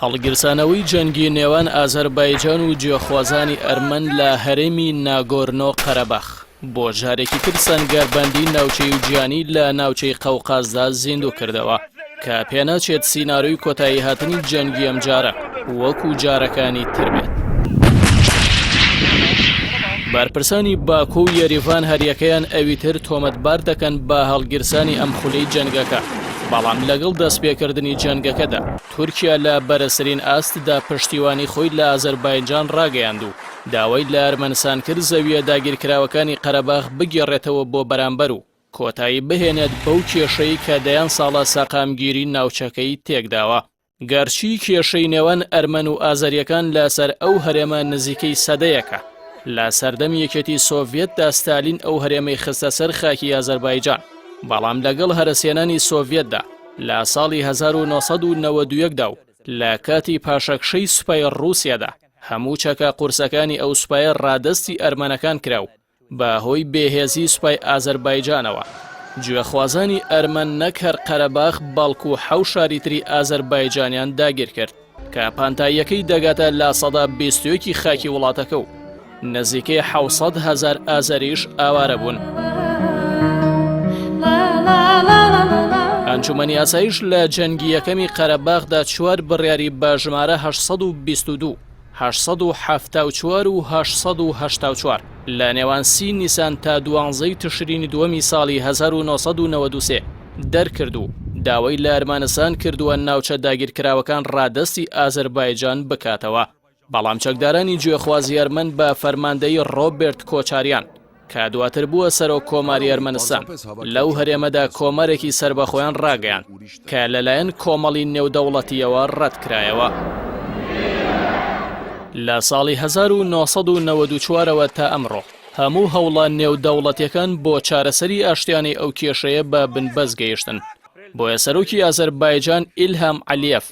هەڵگرسانەوەی جەنگی نێوان ئازەربایجان و جێخوازانی ئەرمەن لە هەرێمی ناگۆرنۆ قەرەباخ بۆ جارێکی تر سەنگەربەندی ناوچەی و گیانی لە ناوچەی قەوقازدا زیندوو کردەوە کە پێناچێت سیناریۆی کۆتایی هاتنی جەنگی ئەم جارە وەکو جارەکانی تر بێت. بارپرسانی باکو و یەریڤان هەریەکەیان ئەویتر تۆمەتبار دەکەن بە هەڵگرسانی ئەم خولەی جەنگەکە، بەڵام لەگەڵ دەستپێکردنی جەنگەکەدا تورکیا لە بەرزترین ئاستدا پشتیوانی خۆی لە ئازەربایجان ڕاگەیاند و داوای لە ئەرمەنستان کرد زەویە داگیرکراوەکانی قەرەباخ بگێڕێتەوە بۆ بەرامبەر و کۆتایی بهێنێت بەو کێشەی کە دەیان ساڵە سەقامگیری ناوچەکەی تێکداوە. گەرچی کێشەی نێوان ئەرمەن و ئازەریەکان لەسەر ئەو هەرێمە نزیکەی سەدەیەکە، لە سەردەم یەکێتی سۆڤێتدا ستالین ئەو هەرێمەی خستە سەر خاکی ئازەربایجان، بەڵام لەگەڵ هەرەسێنانی سۆڤێتدا لە ساڵی 1992دا و لە کاتی پاشەکشەی سوپای ڕووسیادا هەموو چەکە قورسەکانی ئەو سوپایە ڕادەستی ئەرمەنەکان کراو بە هۆی بێهێزی سوپای ئازەربایجانەوە. گوێخوازانی ئەرمەن نەک هەر قەرەباخ بەڵکو و 7 شاری تری ئازەربایجانیان داگیر کرد کە پانتاییەکەی دەگاتە لە سەدا 21 خاکی وڵاتەکە و نزیکەی 700,000 ئازەریش ئاوارە بوون. ئەنجومەنی ئاسایش لە جەنگی یەکەمی قەرەباخدا 4 بڕیاری بە ژمارە 822، 874 و 884 لە نێوان 30 نیسان تا 12 تشرینی دووەمی ساڵی 1993 دەرکرد و داوای لە ئەرمەنستان کردووە ناوچە داگیرکراوەکان ڕادەستی ئازەربایجان بکاتەوە. بەڵام چەکدارانی گوێخوازی ئەرمەن بە فەرماندەی ڕۆبێرت کۆچاریان کە دواتر بووە سەرۆک کۆماری ئەرمەنستان لەو هەرێمەدا کۆمەرێکی سربەخۆیان ڕاگەیان کە لەلایەن کۆمەڵی نێودەوڵەتیەوە ڕەتکرایەوە. لە ساڵی 1994ەوە تا ئەمڕۆ هەموو هەوڵان نێودەوڵەتیەکان بۆ چارەسەری ئاشتیانی ئەو کێشەیە بە بنبەست گەیشتن. بۆیە سەرۆکی ئازەربایجان ئیلهام عەلیەف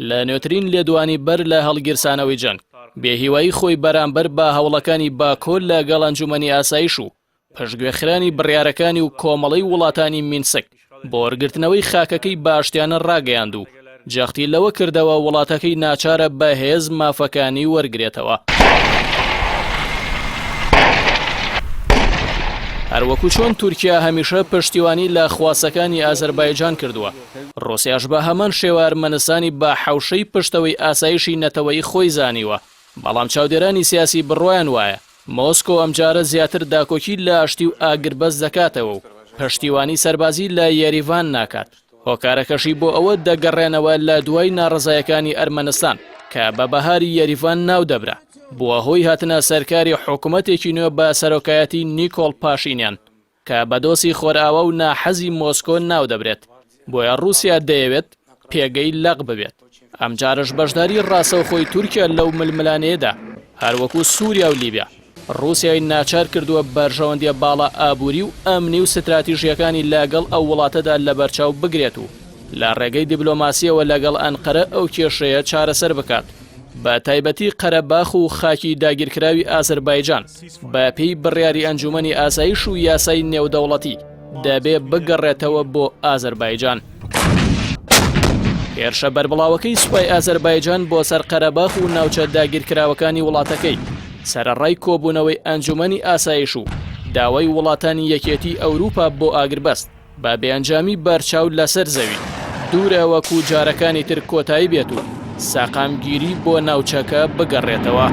لە نوێترین لێدوانی بەر لە هەڵگرسانەوەی جەنگ بێهیوایی خۆی بەرامبەر بە هەوڵەکانی باکۆ لەگەڵ ئەنجومەنی ئاسایش و پشتگوێخرانی بڕیارەکانی و کۆمەڵەی وڵاتانی مینسک بۆ وەرگرتنەوەی خاکەکەی بە ئاشتیانە ڕاگەیاند و جەختی لەوە کردەوە وڵاتەکەی ناچارە بە هێز مافەکانی وەرگرێتەوە. هەروەکو چۆن تورکیا هەمیشە پشتیوانی لە خواسەکانی ئازەربایجان کردووە، ڕۆسیاش بە هەمان شێوە ئەرمەنستانی بە حەوشەی پشتەوەی ئاسایشی نەتەوەی خۆی زانیوە. بەڵام چاودێرانی سیاسی بڕوایان وایە مۆسکۆ ئەمجارە زیاتر داکۆکی لە ئاشتی و ئاگربەست دەکاتەوە و پشتیوانی سەربازی لە یەریڤان ناکات. هۆکارەکەشی بۆ ئەوە دەگەڕێنەوە لە دوای ناڕزایەکانی ئەرمەنستان کە بە بەهاری یەریڤان ناو دەبرا بووە هۆی هاتنە سەرکاری حکوومەتێکی نوێ بە سەرۆکایەتی نیکۆل پاشینیان کە بە دۆسی خۆرئاوە و ناحەزی مۆسکۆ ناو دەبرێت. بۆیە رووسیا دەیەوێت پێگەی لەق ببێت. ئەمجارش بەشداری ڕاستەوخۆی تورکیا لەو ململانەیەدا هەروەکو سووریا و لیبیا رووسیای ناچار کردووە بەرژەوەندیە باڵا ئابووری و ئەمنی و ستراتیژیەکانی لەگەڵ ئەو وڵاتەدا لە بەرچاو بگرێت و لە ڕێگەی دیبلۆماسیەوە لەگەڵ ئەنقەرە ئەو کێشەیە چارەسەر بکات. بە تایبەتی قەرەباخ و خاکی داگیرکراوی ئازەربایجان بە پێی بڕیاری ئەنجومەنی ئاسایش و یاسای نێودەوڵەتی دەبێ بگەڕێتەوە بۆ ئازەربایجان. هێرشە بەربڵاوەکەی سوپای ئازەربایجان بۆ سەر قەرەباخ و ناوچە داگیرکراوەکانی وڵاتەکەی سەرەڕای کۆبوونەوەی ئەنجومەنی ئاسایش و داوای وڵاتانی یەکێتی ئەوروپا بۆ ئاگربەست بە بێئەنجامی بەرچاو لەسەر زەوی دوورە وەکو جارەکانی تر کۆتایی بێت و ساقامگیری بۆ ناوچەکە بگەڕێتەوە.